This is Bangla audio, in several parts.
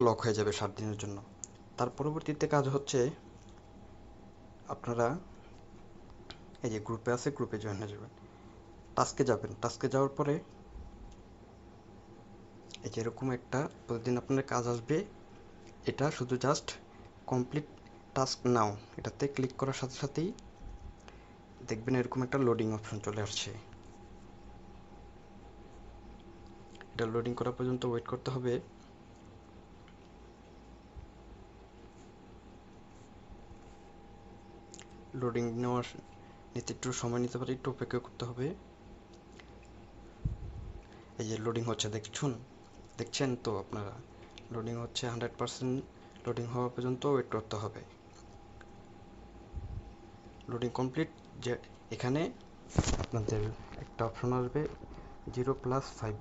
লক হয়ে যাবে 7 দিনের জন্য। তার পরবর্তীতে কাজ হচ্ছে আপনারা এই যে গ্রুপে আছে, গ্রুপে জয়েন হয়ে যাবেন, টাস্কে যাবেন। টাস্কে যাওয়ার পরে এই যে এরকম একটা প্রতিদিন আপনার কাজ আসবে, এটা শুধু জাস্ট কমপ্লিট টাস্ক নাও, এটাতে ক্লিক করার সাথে সাথেই দেখবেন এরকম একটা লোডিং অপশন চলে আসছে। এটা লোডিং করা পর্যন্ত ওয়েট করতে হবে। লোডিং নিতে একটু সময় নিতে পারে, একটু অপেক্ষা করতে হবে। এই যে লোডিং হচ্ছে, দেখছেন তো আপনারা, লোডিং হচ্ছে 100%। লোডিং হওয়া পর্যন্ত ওয়েট করতে হবে। Loading complete. যে এখানে আপনাদের একটা অপশন আসবে 0+5,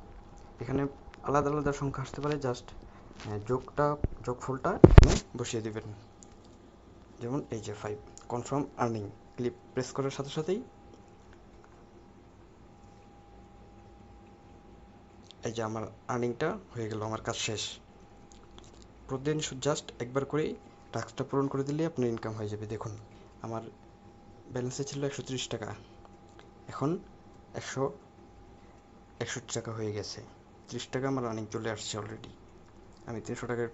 এখানে আলাদা আলাদা সংখ্যা আসতে পারে, জাস্ট যোগফলটা এখানে বসিয়ে দিবেন। যেমন এই যে 5, কনফার্ম আর্নিং ক্লিক প্রেস করার সাথে সাথেই এই যে আমার আর্নিংটা হয়ে গেল, আমার কাজ শেষ। প্রতিদিন জাস্ট একবার করেই টাস্কটা পূরণ করে দিলে আপনার ইনকাম হয়ে যাবে। দেখুন আমার ব্যালেন্সে ছিল 130 টাকা, এখন 161 টাকা হয়ে গেছে। 30 টাকা আমার আর্নিং চলে আসছে অলরেডি। আমি 300 টাকার